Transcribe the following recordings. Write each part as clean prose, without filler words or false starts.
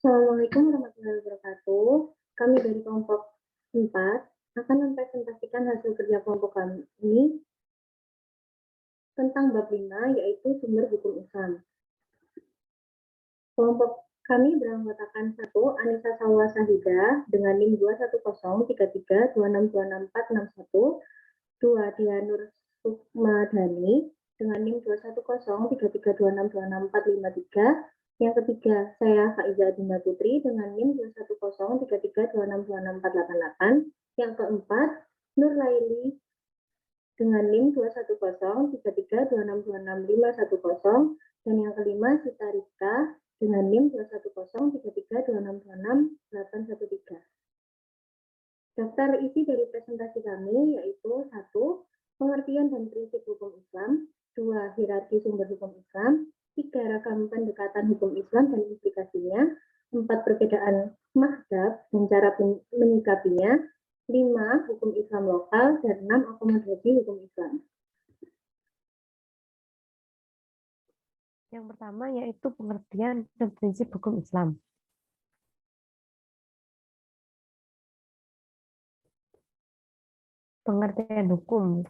Assalamualaikum warahmatullahi wabarakatuh. Kami dari kelompok 4 akan mempresentasikan hasil kerja kelompok kami tentang bab 5, yaitu sumber hukum Islam. Kelompok kami beranggotakan 1. Anissa Salwa Sahida dengan NIM 21033262641, 2. Dianur Sukmadani dengan NIM 21033262643. Yang ketiga, saya Faiza Dinda Putri dengan NIM 21033262648. Yang keempat, Nur Laili dengan NIM 2103326265110. Dan yang kelima, Sita Rika dengan NIM 2103326268113. Daftar isi dari presentasi kami yaitu 1. Pengertian dan prinsip hukum Islam, 2. Hierarki sumber hukum Islam, 3. Ragam pendekatan hukum Islam dan implikasinya, 4. Perbedaan mazhab dan cara menyikapinya, 5. Hukum Islam lokal, dan 6. Akomodasi hukum Islam. Yang pertama yaitu pengertian dan prinsip hukum Islam. Pengertian hukum.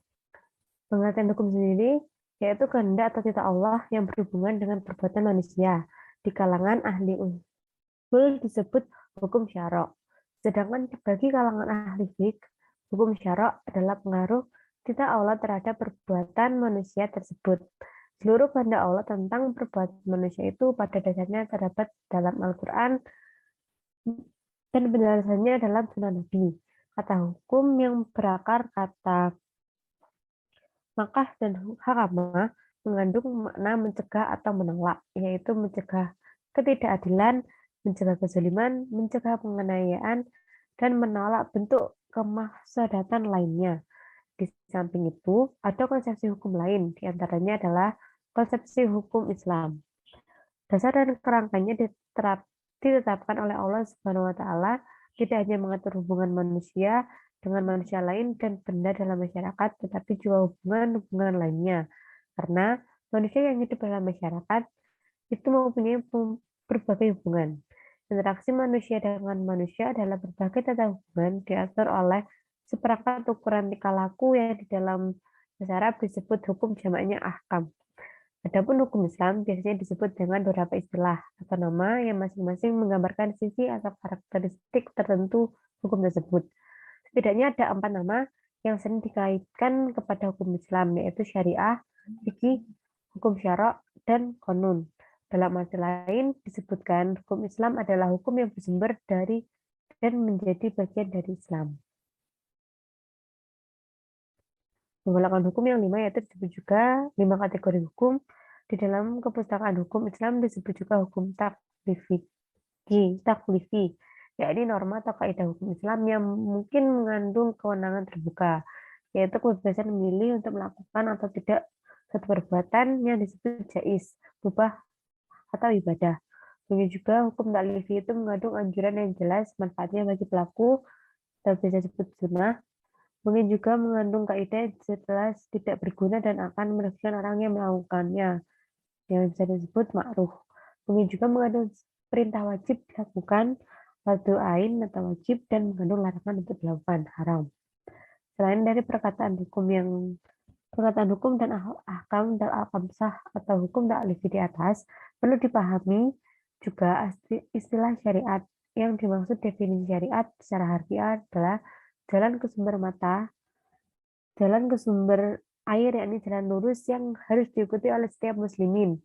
Pengertian hukum sendiri yaitu kehendak atau titah Allah yang berhubungan dengan perbuatan manusia. Di kalangan ahli usul disebut hukum syara'. Sedangkan bagi kalangan ahli fiqh, hukum syara' adalah pengaruh titah Allah terhadap perbuatan manusia tersebut. Seluruh kehendak Allah tentang perbuatan manusia itu pada dasarnya terdapat dalam Al-Quran dan penjelasannya dalam Sunnah Nabi. Kata hukum yang berakar kata makah dan hakamah mengandung makna mencegah atau menolak, yaitu mencegah ketidakadilan, mencegah kezaliman, mencegah penganiayaan, dan menolak bentuk kemafsadatan lainnya. Di samping itu, ada konsepsi hukum lain, diantaranya adalah konsepsi hukum Islam. Dasar dan kerangkanya ditetapkan oleh Allah Subhanahu wa Ta'ala, tidak hanya mengatur hubungan manusia dengan manusia lain dan benda dalam masyarakat, tetapi juga hubungan-hubungan lainnya. Karena manusia yang hidup dalam masyarakat itu mempunyai berbagai hubungan. Interaksi manusia dengan manusia adalah berbagai tata hubungan diatur oleh seperangkat ukuran tingkah laku yang di dalam bahasa Arab disebut hukum, jamaknya ahkam. Adapun hukum Islam biasanya disebut dengan beberapa istilah atau nama yang masing-masing menggambarkan sisi atau karakteristik tertentu hukum tersebut. Setidaknya ada 4 nama yang sering dikaitkan kepada hukum Islam, yaitu syariah, fikih, hukum syara', dan qanun. Dalam arti lain disebutkan hukum Islam adalah hukum yang bersumber dari dan menjadi bagian dari Islam. Penggolakan hukum yang 5 yaitu disebut juga 5 kategori hukum. Di dalam kepustakaan hukum Islam disebut juga hukum taklifi, yakni norma atau kaidah hukum Islam yang mungkin mengandung kewenangan terbuka, yaitu kebebasan memilih untuk melakukan atau tidak satu perbuatan yang disebut jais, mubah, atau ibadah. Begitu juga hukum taklifi itu mengandung anjuran yang jelas manfaatnya bagi pelaku, atau bisa disebut sunnah. Mungkin juga mengandung kaidah jelas tidak berguna dan akan merugikan orang yang melakukannya, yang bisa disebut ma'ruf. Mungkin juga mengandung perintah wajib dilakukan, fardu ain atau wajib, dan mengandung larangan untuk dilakukan, haram. Selain dari perkataan hukum dan ahkam dan al-khamsah atau hukum taklifi di atas, perlu dipahami juga istilah syariat. Yang dimaksud definisi syariat secara harfiah adalah jalan ke sumber air, yakni jalan lurus yang harus diikuti oleh setiap muslimin.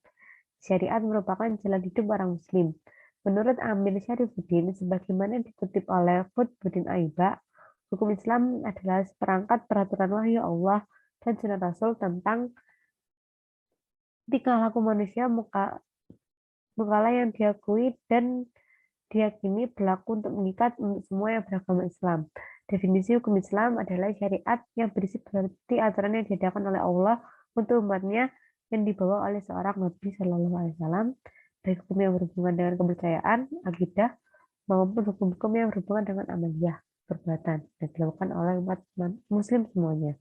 Syariat merupakan jalan hidup orang muslim. Menurut Amir Syarifuddin, sebagaimana dikutip oleh Fuddin Aiba, hukum Islam adalah seperangkat peraturan wahyu Allah dan sunnah Rasul tentang tingkah laku manusia mukalla yang diakui dan diyakini berlaku untuk mengikat untuk semua yang beragama Islam. Definisi hukum Islam adalah syariat yang berisi berarti aturan yang diadakan oleh Allah untuk umatnya yang dibawa oleh seorang Nabi Shallallahu Alaihi Wasallam, baik hukum yang berhubungan dengan kepercayaan, akidah, maupun hukum-hukum yang berhubungan dengan amaliyah, perbuatan, dan dilakukan oleh umat Muslim semuanya.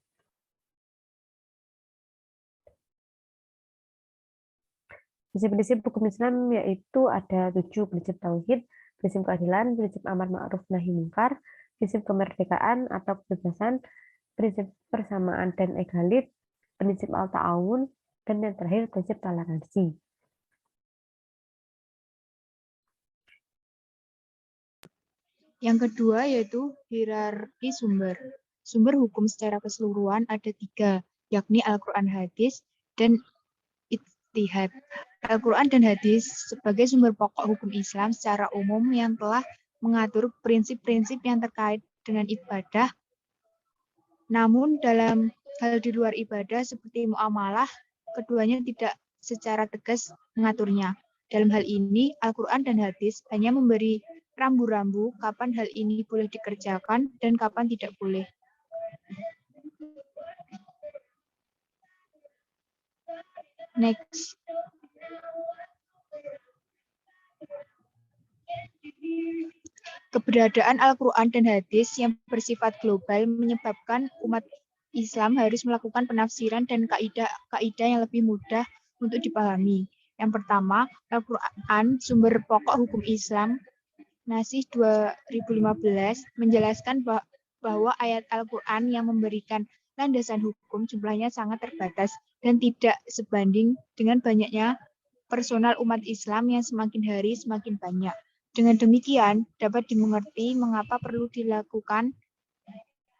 Prinsip-prinsip hukum Islam yaitu ada 7: prinsip tauhid, prinsip keadilan, prinsip amar ma'ruf nahi mungkar, prinsip kemerdekaan atau kebebasan, prinsip persamaan dan egalit, prinsip al-ta'awun, dan yang terakhir prinsip toleransi. Yang kedua yaitu hierarki sumber. Sumber hukum secara keseluruhan ada 3, yakni Al-Quran, hadis, dan ijtihad. Al-Quran dan hadis sebagai sumber pokok hukum Islam secara umum yang telah mengatur prinsip-prinsip yang terkait dengan ibadah. Namun dalam hal di luar ibadah seperti muamalah, keduanya tidak secara tegas mengaturnya. Dalam hal ini, Al-Quran dan hadis hanya memberi rambu-rambu kapan hal ini boleh dikerjakan dan kapan tidak boleh. Next. Keberadaan Al-Quran dan hadis yang bersifat global menyebabkan umat Islam harus melakukan penafsiran dan kaidah-kaidah yang lebih mudah untuk dipahami. Yang pertama, Al-Quran, sumber pokok hukum Islam, Nasih 2015, menjelaskan bahwa ayat Al-Quran yang memberikan landasan hukum jumlahnya sangat terbatas dan tidak sebanding dengan banyaknya personal umat Islam yang semakin hari semakin banyak. Dengan demikian, dapat dimengerti mengapa perlu dilakukan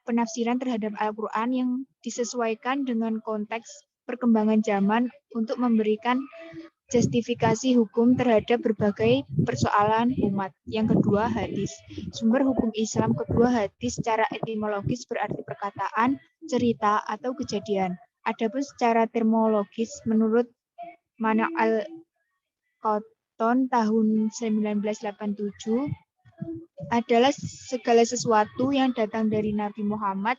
penafsiran terhadap Al-Quran yang disesuaikan dengan konteks perkembangan zaman untuk memberikan justifikasi hukum terhadap berbagai persoalan umat. Yang kedua, hadis. Sumber hukum Islam kedua hadis secara etimologis berarti perkataan, cerita, atau kejadian. Adapun secara termologis, menurut Mana Al-Qattan tahun 1987, adalah segala sesuatu yang datang dari Nabi Muhammad,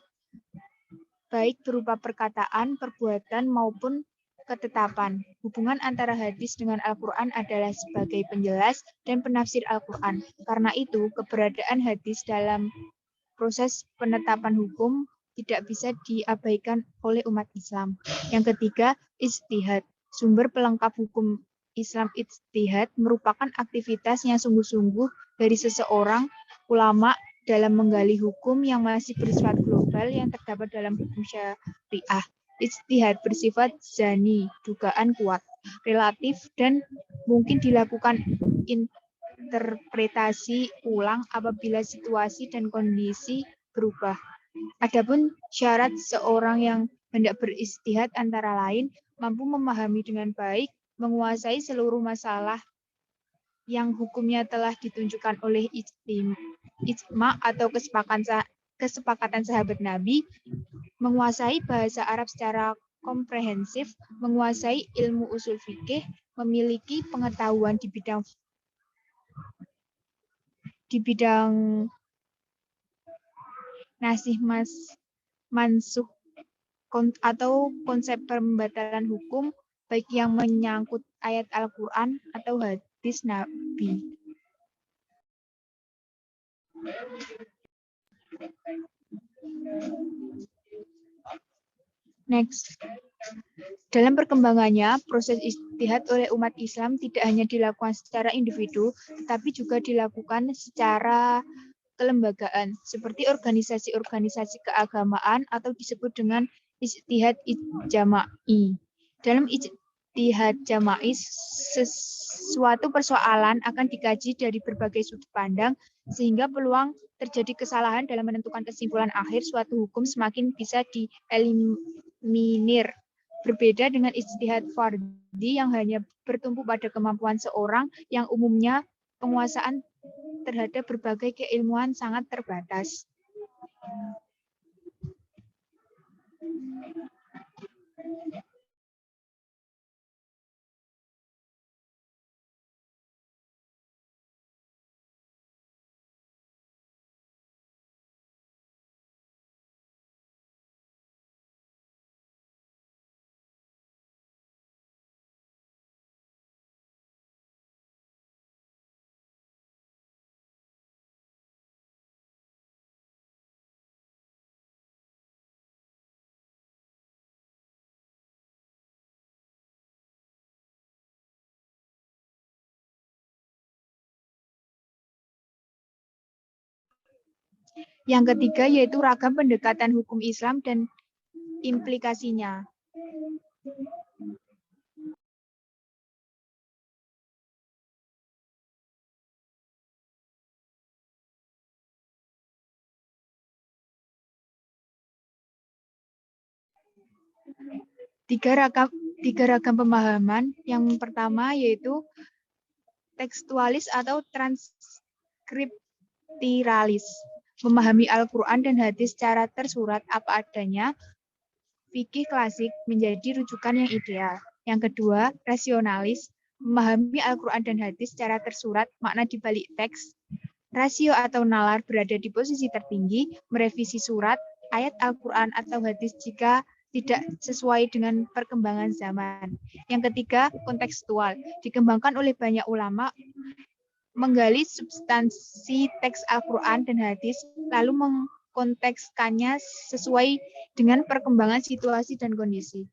baik berupa perkataan, perbuatan, maupun ketetapan. Hubungan antara hadis dengan Al-Quran adalah sebagai penjelas dan penafsir Al-Quran. Karena itu, keberadaan hadis dalam proses penetapan hukum tidak bisa diabaikan oleh umat Islam. Yang ketiga, ijtihad. Sumber pelengkap hukum Islam ijtihad merupakan aktivitas yang sungguh-sungguh dari seseorang ulama dalam menggali hukum yang masih bersifat global yang terdapat dalam hukum syariah. Ijtihad bersifat zani, dugaan kuat, relatif, dan mungkin dilakukan interpretasi ulang apabila situasi dan kondisi berubah. Adapun syarat seorang yang hendak berijtihad antara lain mampu memahami dengan baik, menguasai seluruh masalah yang hukumnya telah ditunjukkan oleh ijma atau kesepakatan sahabat Nabi, menguasai bahasa Arab secara komprehensif, menguasai ilmu usul fikih, memiliki pengetahuan di bidang nasih mansuh atau konsep pembatalan hukum, baik yang menyangkut ayat Al-Quran atau hadis Nabi. Next. Dalam perkembangannya, proses ijtihad oleh umat Islam tidak hanya dilakukan secara individu, tetapi juga dilakukan secara kelembagaan, seperti organisasi-organisasi keagamaan atau disebut dengan ijtihad jama'i. Dalam ijtihad jama'i, sesuatu persoalan akan dikaji dari berbagai sudut pandang, sehingga peluang terjadi kesalahan dalam menentukan kesimpulan akhir suatu hukum semakin bisa dieliminir. Berbeda dengan ijtihad fardhi yang hanya bertumpu pada kemampuan seorang yang umumnya penguasaan terhadap berbagai keilmuan sangat terbatas. Yang ketiga yaitu ragam pendekatan hukum Islam dan implikasinya. Tiga ragam pemahaman. Yang pertama yaitu tekstualis atau transkriptiralis, memahami Al-Quran dan hadis secara tersurat apa adanya. Fikih klasik menjadi rujukan yang ideal. Yang kedua, rasionalis, memahami Al-Quran dan hadis secara tersurat, makna di balik teks. Rasio atau nalar berada di posisi tertinggi, merevisi surat, ayat Al-Quran atau hadis jika tidak sesuai dengan perkembangan zaman. Yang ketiga, kontekstual, dikembangkan oleh banyak ulama, menggali substansi teks Al-Quran dan hadis, lalu mengkontekskannya sesuai dengan perkembangan situasi dan kondisi.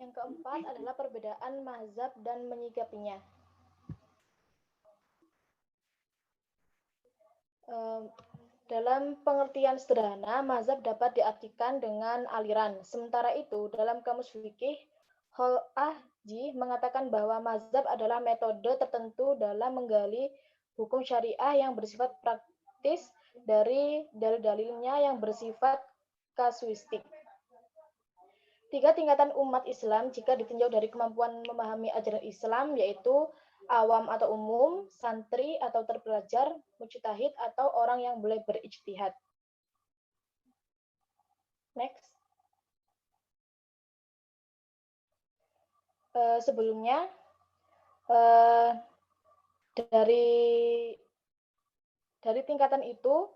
Yang keempat adalah perbedaan mazhab dan menyikapinya. Dalam pengertian sederhana, mazhab dapat diartikan dengan aliran. Sementara itu, dalam kamus fikih, Al-Ahji mengatakan bahwa mazhab adalah metode tertentu dalam menggali hukum syariah yang bersifat praktis dari dalil-dalilnya yang bersifat kasuistik. Tiga tingkatan umat Islam jika ditinjau dari kemampuan memahami ajaran Islam, yaitu awam atau umum, santri atau terpelajar, mujtahid atau orang yang boleh berijtihad. Next. Sebelumnya, dari tingkatan itu,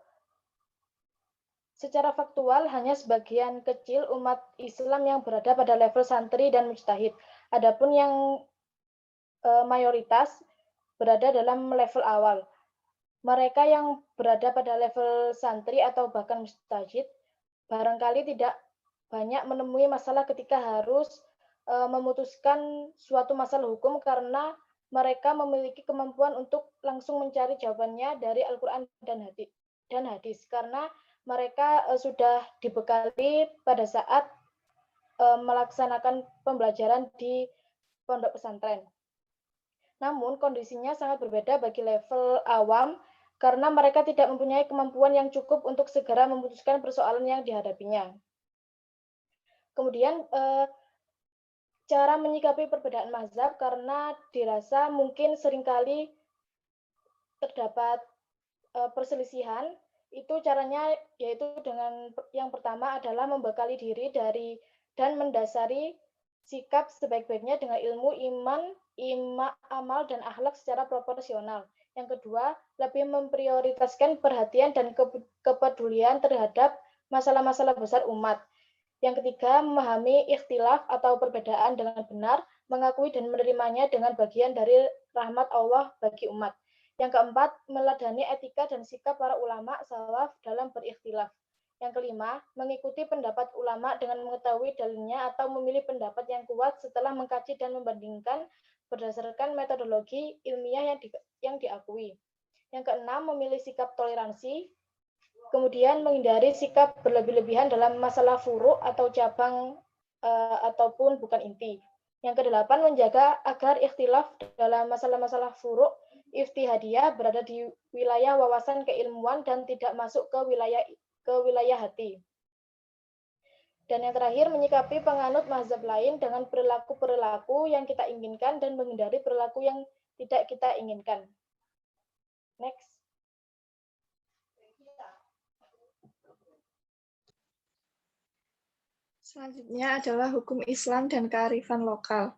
secara faktual hanya sebagian kecil umat Islam yang berada pada level santri dan mujtahid. Adapun yang mayoritas berada dalam level awal. Mereka yang berada pada level santri atau bahkan mujtahid barangkali tidak banyak menemui masalah ketika harus memutuskan suatu masalah hukum karena mereka memiliki kemampuan untuk langsung mencari jawabannya dari Al-Quran dan hadis karena mereka sudah dibekali pada saat melaksanakan pembelajaran di pondok pesantren. Namun kondisinya sangat berbeda bagi level awam karena mereka tidak mempunyai kemampuan yang cukup untuk segera memutuskan persoalan yang dihadapinya. Kemudian cara menyikapi perbedaan mazhab karena dirasa mungkin seringkali terdapat perselisihan, itu caranya yaitu dengan yang pertama adalah membekali diri dan mendasari sikap sebaik-baiknya dengan ilmu, iman, amal, dan akhlak secara proporsional. Yang kedua, lebih memprioritaskan perhatian dan kepedulian terhadap masalah-masalah besar umat. Yang ketiga, memahami ikhtilaf atau perbedaan dengan benar, mengakui dan menerimanya dengan bagian dari rahmat Allah bagi umat. Yang keempat, meladani etika dan sikap para ulama salaf dalam berikhtilaf. Yang kelima, mengikuti pendapat ulama dengan mengetahui dalilnya atau memilih pendapat yang kuat setelah mengkaji dan membandingkan berdasarkan metodologi ilmiah yang diakui. Yang keenam, memilih sikap toleransi, kemudian menghindari sikap berlebih-lebihan dalam masalah furu' atau cabang ataupun bukan inti. Yang kedelapan, menjaga agar ikhtilaf dalam masalah-masalah furu' ijtihadiyah berada di wilayah wawasan keilmuan dan tidak masuk ke wilayah hati. Dan yang terakhir, menyikapi penganut mazhab lain dengan perilaku-perilaku yang kita inginkan dan menghindari perilaku yang tidak kita inginkan. Next. Selanjutnya adalah hukum Islam dan kearifan lokal.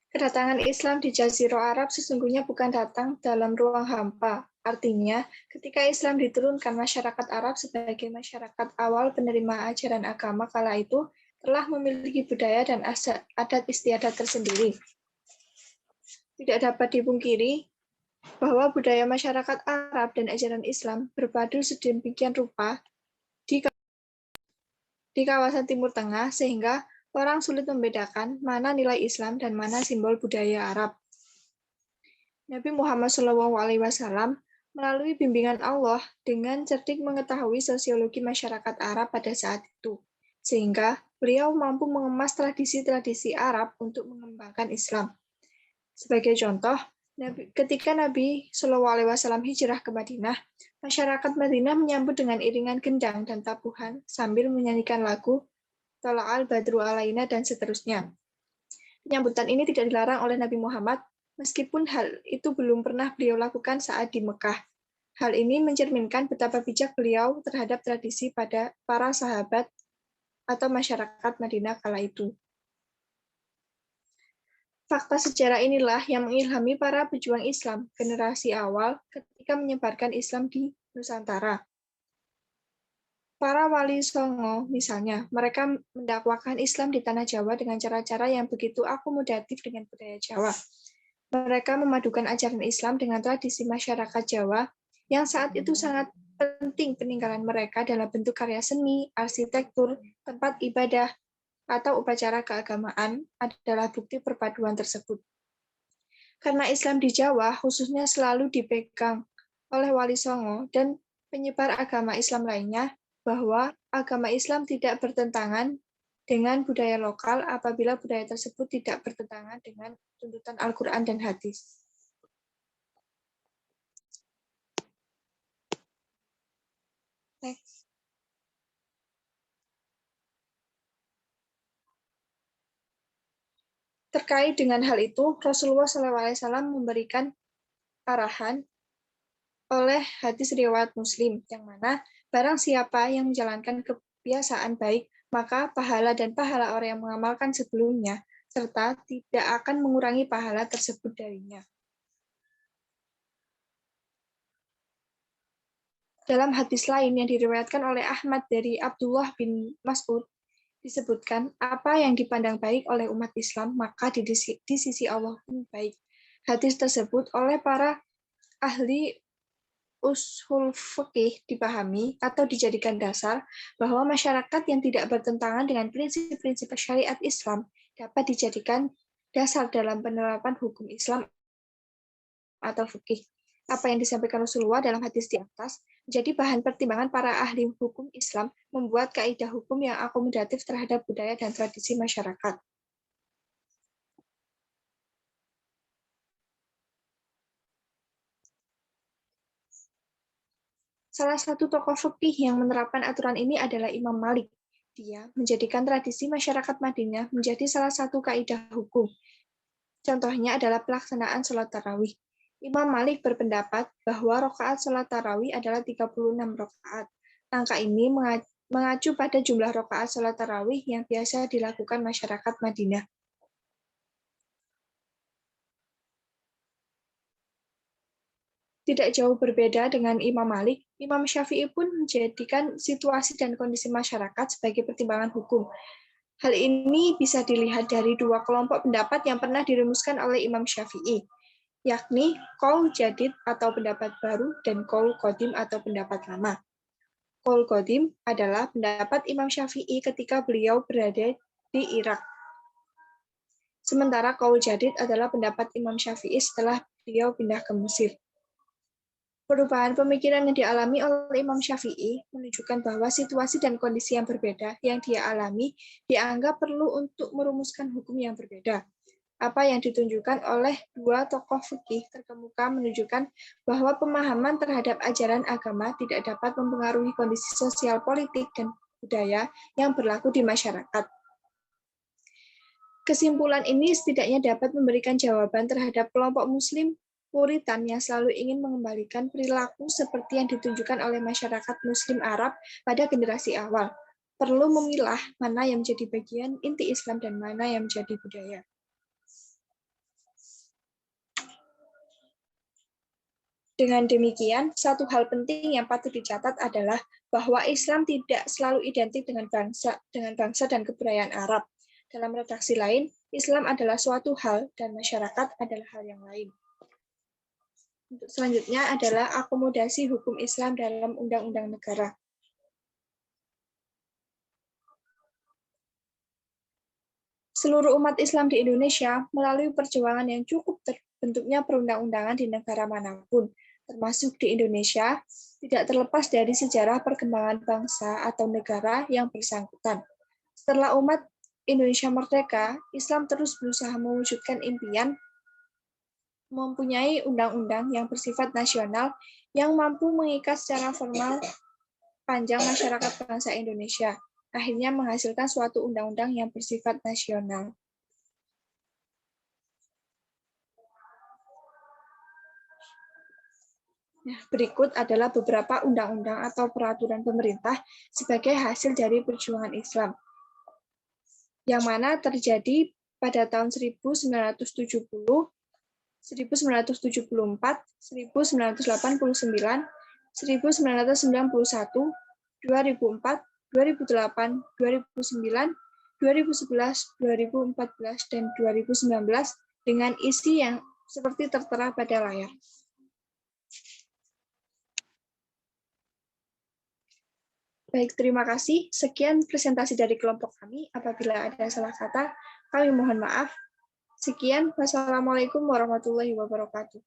Kedatangan Islam di Jazirah Arab sesungguhnya bukan datang dalam ruang hampa. Artinya, ketika Islam diturunkan, masyarakat Arab sebagai masyarakat awal penerima ajaran agama kala itu telah memiliki budaya dan adat istiadat tersendiri. Tidak dapat dipungkiri bahwa budaya masyarakat Arab dan ajaran Islam berpadu sedemikian rupa di kawasan Timur Tengah sehingga orang sulit membedakan mana nilai Islam dan mana simbol budaya Arab. Nabi Muhammad SAW melalui bimbingan Allah dengan cerdik mengetahui sosiologi masyarakat Arab pada saat itu, sehingga beliau mampu mengemas tradisi-tradisi Arab untuk mengembangkan Islam. Sebagai contoh, ketika Nabi SAW hijrah ke Madinah, masyarakat Madinah menyambut dengan iringan gendang dan tabuhan sambil menyanyikan lagu Tola'al Badru Alaina dan seterusnya. Penyambutan ini tidak dilarang oleh Nabi Muhammad, meskipun hal itu belum pernah beliau lakukan saat di Mekah. Hal ini mencerminkan betapa bijak beliau terhadap tradisi pada para sahabat atau masyarakat Madinah kala itu. Fakta sejarah inilah yang mengilhami para pejuang Islam generasi awal ketika menyebarkan Islam di Nusantara. Para wali songo, misalnya, mereka mendakwakan Islam di tanah Jawa dengan cara-cara yang begitu akomodatif dengan budaya Jawa. Mereka memadukan ajaran Islam dengan tradisi masyarakat Jawa yang saat itu sangat penting peninggalan mereka dalam bentuk karya seni, arsitektur, tempat ibadah, atau upacara keagamaan adalah bukti perpaduan tersebut. Karena Islam di Jawa khususnya selalu dipegang oleh wali songo dan penyebar agama Islam lainnya, bahwa agama Islam tidak bertentangan dengan budaya lokal apabila budaya tersebut tidak bertentangan dengan tuntutan Al-Quran dan hadis. Next. Terkait dengan hal itu, Rasulullah SAW memberikan arahan oleh hadis riwayat Muslim, yang mana barang siapa yang menjalankan kebiasaan baik, maka pahala dan pahala orang yang mengamalkan sebelumnya, serta tidak akan mengurangi pahala tersebut darinya. Dalam hadis lain yang diriwayatkan oleh Ahmad dari Abdullah bin Mas'ud, disebutkan, apa yang dipandang baik oleh umat Islam, maka di sisi Allah pun baik. Hadis tersebut oleh para ahli ushul fikih dipahami atau dijadikan dasar bahwa masyarakat yang tidak bertentangan dengan prinsip-prinsip syariat Islam dapat dijadikan dasar dalam penerapan hukum Islam atau fikih. Apa yang disampaikan Rasulullah dalam hadis di atas menjadi bahan pertimbangan para ahli hukum Islam membuat kaidah hukum yang akomodatif terhadap budaya dan tradisi masyarakat. Salah satu tokoh fikih yang menerapkan aturan ini adalah Imam Malik. Dia menjadikan tradisi masyarakat Madinah menjadi salah satu kaidah hukum. Contohnya adalah pelaksanaan sholat tarawih. Imam Malik berpendapat bahwa rakaat sholat tarawih adalah 36 rakaat. Angka ini mengacu pada jumlah rakaat sholat tarawih yang biasa dilakukan masyarakat Madinah. Tidak jauh berbeda dengan Imam Malik, Imam Syafi'i pun menjadikan situasi dan kondisi masyarakat sebagai pertimbangan hukum. Hal ini bisa dilihat dari dua kelompok pendapat yang pernah dirumuskan oleh Imam Syafi'i, yakni qaul jadid atau pendapat baru dan qaul qadim atau pendapat lama. Qaul qadim adalah pendapat Imam Syafi'i ketika beliau berada di Irak. Sementara qaul jadid adalah pendapat Imam Syafi'i setelah beliau pindah ke Mesir. Perubahan pemikiran yang dialami oleh Imam Syafi'i menunjukkan bahwa situasi dan kondisi yang berbeda yang dia alami dianggap perlu untuk merumuskan hukum yang berbeda. Apa yang ditunjukkan oleh dua tokoh fikih terkemuka menunjukkan bahwa pemahaman terhadap ajaran agama tidak dapat mempengaruhi kondisi sosial, politik, dan budaya yang berlaku di masyarakat. Kesimpulan ini setidaknya dapat memberikan jawaban terhadap kelompok Muslim Puritan yang selalu ingin mengembalikan perilaku seperti yang ditunjukkan oleh masyarakat Muslim Arab pada generasi awal. Perlu memilah mana yang menjadi bagian inti Islam dan mana yang menjadi budaya. Dengan demikian, satu hal penting yang patut dicatat adalah bahwa Islam tidak selalu identik dengan bangsa dan kebudayaan Arab. Dalam redaksi lain, Islam adalah suatu hal dan masyarakat adalah hal yang lain. Untuk selanjutnya adalah akomodasi hukum Islam dalam undang-undang negara. seluruh umat Islam di Indonesia melalui perjuangan yang cukup terbentuknya perundang-undangan di negara manapun, termasuk di Indonesia, tidak terlepas dari sejarah perkembangan bangsa atau negara yang bersangkutan. Setelah umat Indonesia merdeka, Islam terus berusaha mewujudkan impian mempunyai undang-undang yang bersifat nasional yang mampu mengikat secara formal panjang masyarakat bangsa Indonesia, akhirnya menghasilkan suatu undang-undang yang bersifat nasional. Nah, berikut adalah beberapa undang-undang atau peraturan pemerintah sebagai hasil dari perjuangan Islam, yang mana terjadi pada tahun 1970, 1974, 1989, 1991, 2004, 2008, 2009, 2011, 2014, dan 2019 dengan isi yang seperti tertera pada layar. Baik, terima kasih. Sekian presentasi dari kelompok kami. Apabila ada salah kata, kami mohon maaf. Sekian, wassalamualaikum warahmatullahi wabarakatuh.